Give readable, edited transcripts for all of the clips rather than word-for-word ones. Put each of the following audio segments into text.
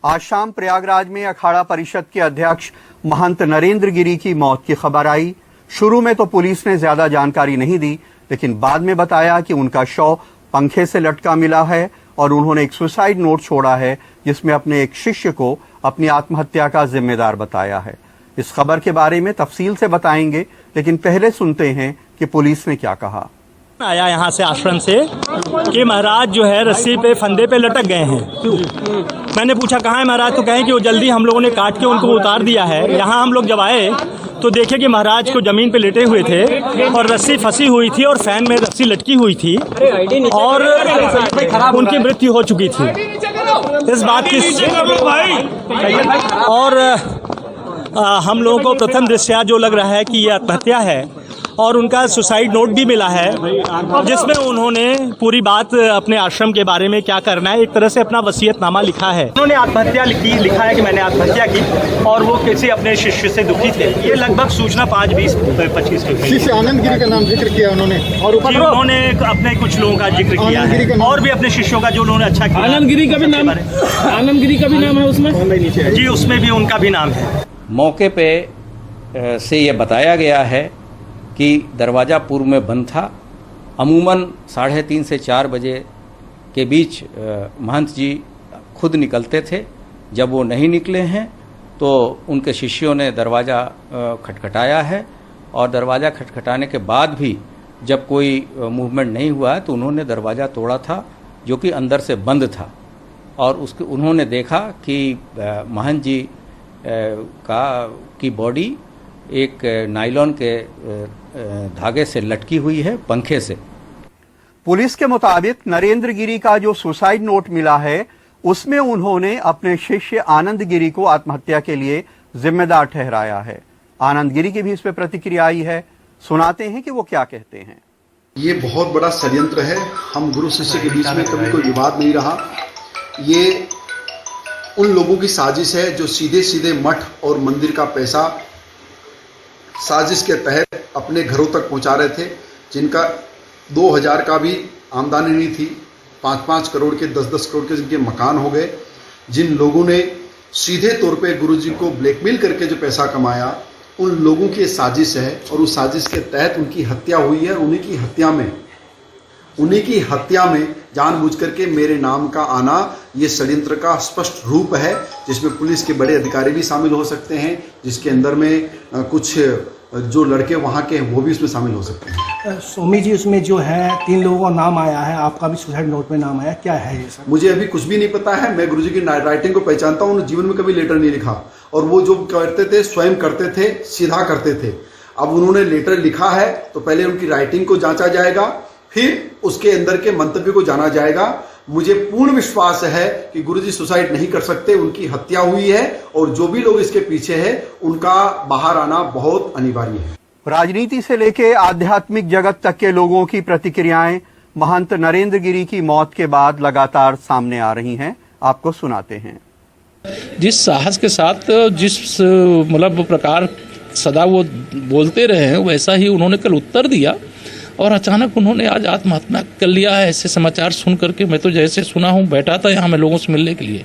आज शाम प्रयागराज में अखाड़ा परिषद के अध्यक्ष महंत नरेंद्र गिरी की मौत की खबर आई। शुरू में तो पुलिस ने ज्यादा जानकारी नहीं दी, लेकिन बाद में बताया कि उनका शव पंखे से लटका मिला है और उन्होंने एक सुसाइड नोट छोड़ा है जिसमें अपने एक शिष्य को अपनी आत्महत्या का जिम्मेदार बताया है। इस खबर के बारे में तफसील से बताएंगे, लेकिन पहले सुनते हैं कि पुलिस ने क्या कहा। आया यहाँ से आश्रम से कि महाराज जो है रस्सी पे फंदे पे लटक गए हैं। मैंने पूछा कहाँ है महाराज, तो कहें कि वो जल्दी हम लोगों ने काट के उनको उतार दिया है। यहाँ हम लोग जब आए तो देखे कि महाराज को जमीन पे लेटे हुए थे और रस्सी फंसी हुई थी और फैन में रस्सी लटकी हुई थी और उनकी मृत्यु हो चुकी थी। इस बात की और हम लोगों को प्रथम दृष्टया जो लग रहा है कि ये आत्महत्या है और उनका सुसाइड नोट भी मिला है जिसमें उन्होंने पूरी बात अपने आश्रम के बारे में क्या करना है, एक तरह से अपना वसीयतनामा लिखा है। उन्होंने आत्महत्या लिखा है कि मैंने आत्महत्या की और वो किसी अपने शिष्य से दुखी थे। ये लगभग सूचना 5-20-25 की। शिष्य आनंद गिरी का नाम जिक्र किया उन्होंने और उन्होंने अपने कुछ लोगों का जिक्र किया है और भी अपने शिष्यों का जो उन्होंने अच्छा किया। आनंद गिरी का भी नाम है उसमें? जी, उसमें भी उनका भी नाम है। मौके पे से ये बताया गया है कि दरवाज़ा पूर्व में बंद था। अमूमन 3:30 से 4 बजे के बीच महंत जी खुद निकलते थे। जब वो नहीं निकले हैं तो उनके शिष्यों ने दरवाज़ा खटखटाया है और दरवाज़ा खटखटाने के बाद भी जब कोई मूवमेंट नहीं हुआ है तो उन्होंने दरवाज़ा तोड़ा था जो कि अंदर से बंद था और उन्होंने देखा कि महंत जी की बॉडी एक नायलॉन के धागे से लटकी हुई है पंखे से। पुलिस के मुताबिक नरेंद्र गिरी का जो सुसाइड नोट मिला है उसमें उन्होंने अपने शिष्य आनंद गिरी को आत्महत्या के लिए जिम्मेदार ठहराया है। आनंद गिरी की भी इस पर प्रतिक्रिया आई है, सुनाते हैं कि वो क्या कहते हैं। ये बहुत बड़ा षड्यंत्र है। हम गुरु शिष्य के बीच में कभी कोई विवाद नहीं रहा। ये उन लोगों की साजिश है जो सीधे सीधे मठ और मंदिर का पैसा साजिश के तहत अपने घरों तक पहुंचा रहे थे, जिनका 2000 का भी आमदनी नहीं थी। 5-5 करोड़ के 10-10 करोड़ के जिनके मकान हो गए। जिन लोगों ने सीधे तौर पे गुरुजी को ब्लैकमेल करके जो पैसा कमाया, उन लोगों की साजिश है और उस साजिश के तहत उनकी हत्या हुई है। उन्हीं की हत्या में जानबूझ करके मेरे नाम का आना ये षड्यंत्र का स्पष्ट रूप है, जिसमें पुलिस के बड़े अधिकारी भी शामिल हो सकते हैं, जिसके अंदर में कुछ जो लड़के वहाँ के हैं वो भी उसमें शामिल हो सकते हैं। स्वामी जी, उसमें जो है 3 लोगों का नाम आया है, आपका भी सुसाइड नोट में नाम आया, क्या है ये सब? मुझे अभी कुछ भी नहीं पता है। मैं गुरुजी की राइटिंग को पहचानता हूँ। उन्होंने जीवन में कभी लेटर नहीं लिखा और वो जो करते थे स्वयं करते थे, सीधा करते थे। अब उन्होंने लेटर लिखा है तो पहले उनकी राइटिंग को जांचा जाएगा, फिर उसके अंदर के मंतव्य को जाना जाएगा। मुझे पूर्ण विश्वास है कि गुरुजी सुसाइड नहीं कर सकते, उनकी हत्या हुई है और जो भी लोग इसके पीछे हैं उनका बाहर आना बहुत अनिवार्य है। राजनीति से लेके आध्यात्मिक जगत तक के लोगों की प्रतिक्रियाएं महंत नरेंद्र गिरी की मौत के बाद लगातार सामने आ रही हैं। आपको सुनाते हैं। जिस साहस के साथ जिस मतलब प्रकार सदा वो बोलते रहे हैं वैसा ही उन्होंने कल उत्तर दिया और अचानक उन्होंने आज आत्महत्या कर लिया है। ऐसे समाचार सुन करके मैं तो जैसे सुना हूँ, बैठा था यहाँ मैं लोगों से मिलने के लिए,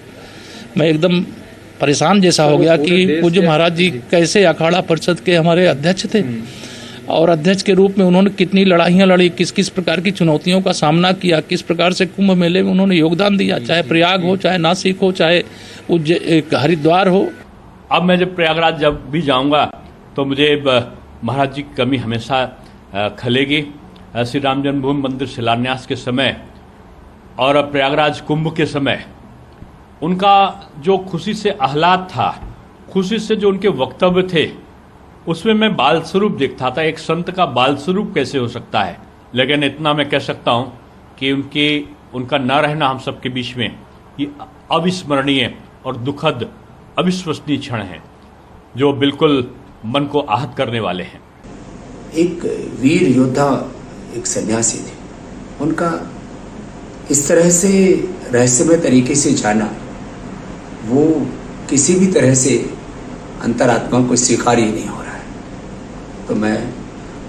मैं एकदम परेशान जैसा हो गया कि पूज्य महाराज जी कैसे अखाड़ा परिषद के हमारे अध्यक्ष थे और अध्यक्ष के रूप में उन्होंने कितनी लड़ाइयाँ लड़ी, किस किस प्रकार की चुनौतियों का सामना किया, किस प्रकार से कुंभ मेले में उन्होंने योगदान दिया, चाहे प्रयाग हो, चाहे नासिक हो, चाहे हरिद्वार हो। अब मैं जब प्रयागराज जब भी जाऊँगा तो मुझे महाराज जी की कमी हमेशा खलेगी। श्री राम जन्मभूमि मंदिर शिलान्यास के समय और अब प्रयागराज कुंभ के समय उनका जो खुशी से आह्लाद था, खुशी से जो उनके वक्तव्य थे, उसमें मैं बाल स्वरूप देखता था। एक संत का बाल स्वरूप कैसे हो सकता है, लेकिन इतना मैं कह सकता हूं कि उनका न रहना हम सबके बीच में ये अविस्मरणीय और दुखद अविश्वसनीय क्षण है जो बिल्कुल मन को आहत करने वाले हैं। एक वीर योद्धा, एक सन्यासी थे, उनका इस तरह से रहस्यमय तरीके से जाना, वो किसी भी तरह से अंतरात्मा को स्वीकार ही नहीं हो रहा है। तो मैं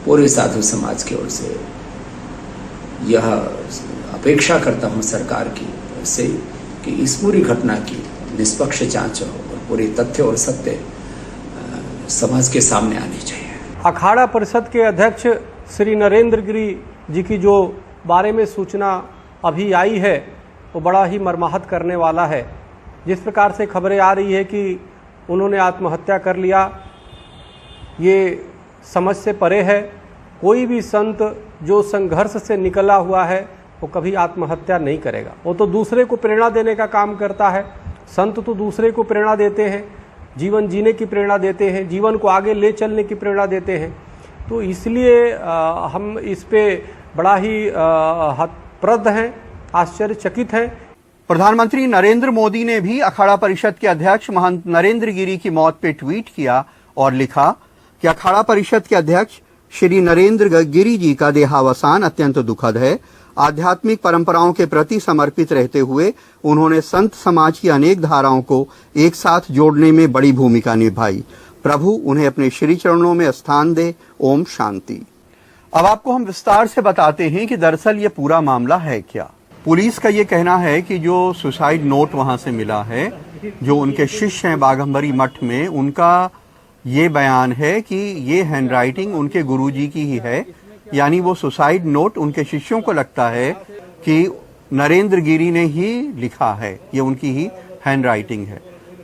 पूरे साधु समाज की ओर से यह अपेक्षा करता हूँ सरकार की से कि इस पूरी घटना की निष्पक्ष जांच और पूरे तथ्य और सत्य समाज के सामने आने चाहिए। अखाड़ा परिषद के अध्यक्ष श्री नरेंद्र गिरी जी की जो बारे में सूचना अभी आई है वो बड़ा ही मर्माहत करने वाला है। जिस प्रकार से खबरें आ रही है कि उन्होंने आत्महत्या कर लिया, ये समझ से परे है। कोई भी संत जो संघर्ष से निकला हुआ है वो कभी आत्महत्या नहीं करेगा, वो तो दूसरे को प्रेरणा देने का काम करता है। संत तो दूसरे को प्रेरणा देते हैं, जीवन जीने की प्रेरणा देते हैं, जीवन को आगे ले चलने की प्रेरणा देते हैं। तो इसलिए हम इस पे बड़ा ही हतप्रद हैं, आश्चर्यचकित हैं। प्रधानमंत्री नरेंद्र मोदी ने भी अखाड़ा परिषद के अध्यक्ष महंत नरेंद्र गिरी की मौत पर ट्वीट किया और लिखा कि अखाड़ा परिषद के अध्यक्ष श्री नरेंद्र गिरी जी का देहावसान अत्यंत दुखद है। आध्यात्मिक परंपराओं के प्रति समर्पित रहते हुए उन्होंने संत समाज की अनेक धाराओं को एक साथ जोड़ने में बड़ी भूमिका निभाई। प्रभु उन्हें अपने श्री चरणों में स्थान दे। ओम शांति। अब आपको हम विस्तार से बताते हैं कि दरअसल ये पूरा मामला है क्या। पुलिस का ये कहना है कि जो सुसाइड नोट वहां से मिला है, जो उनके शिष्य हैं बाघंबरी मठ में, उनका ये बयान है कि ये हैंडराइटिंग उनके गुरुजी की ही है। यानी वो सुसाइड नोट उनके शिष्यों को लगता है कि नरेंद्र गिरी ने ही लिखा है, ये उनकी ही हैंडराइटिंग है।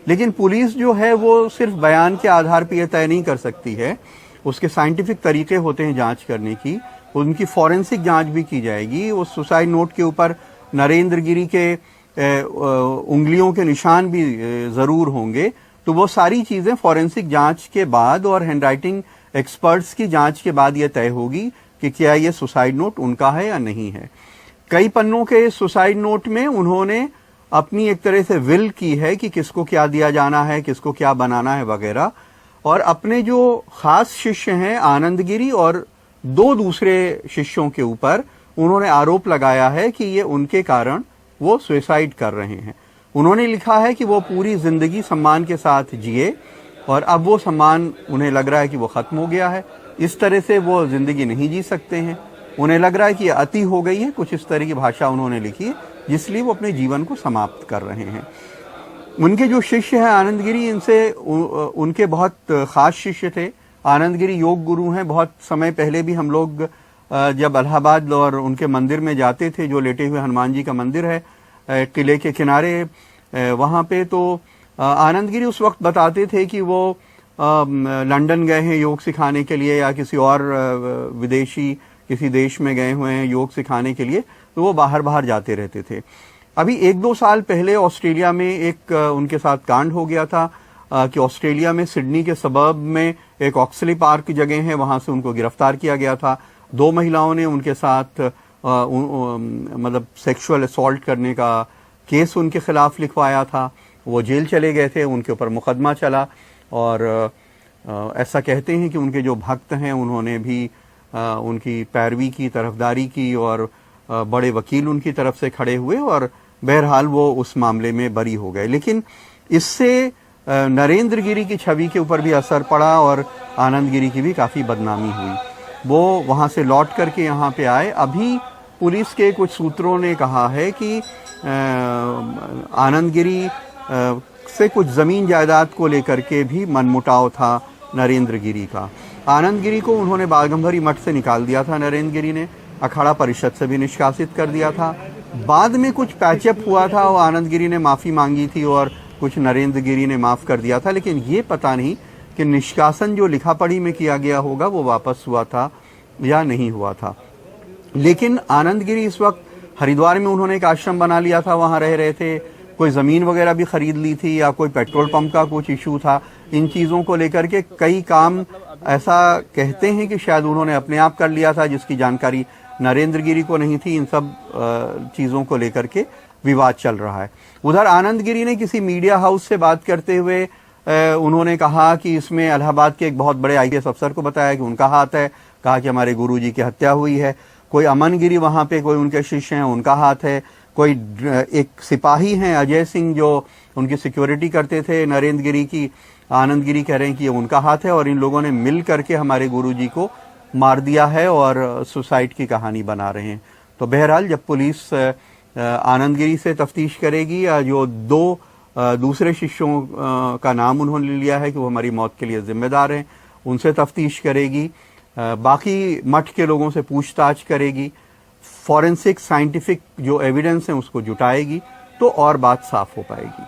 लेकिन पुलिस जो है वो सिर्फ बयान के आधार पर यह तय नहीं कर सकती है, उसके साइंटिफिक तरीके होते हैं जांच करने की। उनकी फॉरेंसिक जांच भी की जाएगी। उस सुसाइड नोट के ऊपर नरेंद्र गिरी के उंगलियों के निशान भी जरूर होंगे। तो वो सारी चीजें फॉरेंसिक जांच के बाद और हैंडराइटिंग एक्सपर्ट्स की जांच के बाद ये तय होगी कि क्या ये सुसाइड नोट उनका है या नहीं है। कई पन्नों के सुसाइड नोट में उन्होंने अपनी एक तरह से विल की है कि किसको क्या दिया जाना है, किसको क्या बनाना है वगैरह। और अपने जो खास शिष्य हैं आनंद गिरी और दो दूसरे शिष्यों के ऊपर उन्होंने आरोप लगाया है कि ये उनके कारण वो सुसाइड कर रहे हैं। उन्होंने लिखा है कि वो पूरी जिंदगी सम्मान के साथ जिए और अब वो सम्मान उन्हें लग रहा है कि वो खत्म हो गया है। इस तरह से वो जिंदगी नहीं जी सकते हैं। उन्हें लग रहा है कि ये अति हो गई है, कुछ इस तरह की भाषा उन्होंने लिखी है, जिसलिए वो अपने जीवन को समाप्त कर रहे हैं। उनके जो शिष्य हैं आनंद गिरी, इनसे उनके बहुत खास शिष्य थे। आनंद गिरी योग गुरु हैं। बहुत समय पहले भी हम लोग जब इलाहाबाद और उनके मंदिर में जाते थे, जो लेटे हुए हनुमान जी का मंदिर है किले के किनारे, वहाँ पे तो आनंद गिरी उस वक्त बताते थे कि वो लंदन गए हैं योग सिखाने के लिए या किसी और विदेशी किसी देश में गए हुए हैं योग सिखाने के लिए, तो वो बाहर बाहर जाते रहते थे। अभी 1-2 साल पहले ऑस्ट्रेलिया में एक उनके साथ कांड हो गया था कि ऑस्ट्रेलिया में सिडनी के सबर्ब में एक ऑक्सली पार्क जगह है, वहां से उनको गिरफ्तार किया गया था। 2 महिलाओं ने उनके साथ मतलब सेक्सुअल असॉल्ट करने का केस उनके खिलाफ लिखवाया था। वो जेल चले गए थे, उनके ऊपर मुकदमा चला और ऐसा कहते हैं कि उनके जो भक्त हैं उन्होंने भी उनकी पैरवी की, तरफदारी की और बड़े वकील उनकी तरफ से खड़े हुए और बहरहाल वो उस मामले में बरी हो गए। लेकिन इससे नरेंद्र गिरी की छवि के ऊपर भी असर पड़ा और आनंद गिरी की भी काफ़ी बदनामी हुई। वो वहाँ से लौट करके यहाँ पे आए। अभी पुलिस के कुछ सूत्रों ने कहा है कि आनंद गिरी से कुछ ज़मीन जायदाद को लेकर के भी मनमुटाव था नरेंद्र गिरी का। आनंद गिरी को उन्होंने बाघंबरी मठ से निकाल दिया था, नरेंद्र गिरी ने अखाड़ा परिषद से भी निष्कासित कर दिया था। बाद में कुछ पैचअप हुआ था और आनंद गिरी ने माफ़ी मांगी थी और कुछ नरेंद्र गिरी ने माफ़ कर दिया था। लेकिन ये पता नहीं कि निष्कासन जो लिखा पढ़ी में किया गया होगा वो वापस हुआ था या नहीं हुआ था। लेकिन आनंद गिरी इस वक्त हरिद्वार में उन्होंने एक आश्रम बना लिया था, वहाँ रह रहे थे। कोई ज़मीन वगैरह भी खरीद ली थी या कोई पेट्रोल पंप का कुछ इशू था। इन चीज़ों को लेकर के कई काम ऐसा कहते हैं कि शायद उन्होंने अपने आप कर लिया था, जिसकी जानकारी नरेंद्र गिरी को नहीं थी। इन सब चीज़ों को लेकर के विवाद चल रहा है। उधर आनंद गिरी ने किसी मीडिया हाउस से बात करते हुए उन्होंने कहा कि इसमें इलाहाबाद के एक बहुत बड़े IAS अफसर को बताया कि उनका हाथ है। कहा कि हमारे गुरुजी की हत्या हुई है। कोई अमन गिरी वहाँ पे कोई उनके शिष्य हैं, उनका हाथ है। कोई एक सिपाही हैं अजय सिंह जो उनकी सिक्योरिटी करते थे नरेंद्र गिरी की, आनंद गिरी कह रहे हैं कि ये उनका हाथ है और इन लोगों ने मिल करके हमारे गुरुजी को मार दिया है और सुसाइड की कहानी बना रहे हैं। तो बहरहाल जब पुलिस आनंद गिरी से तफ्तीश करेगी या जो 2 दूसरे शिष्यों का नाम उन्होंने लिया है कि वो हमारी मौत के लिए जिम्मेदार हैं, उनसे तफ्तीश करेगी, बाकी मठ के लोगों से पूछताछ करेगी, फॉरेंसिक साइंटिफिक जो एविडेंस है उसको जुटाएगी, तो और बात साफ हो पाएगी।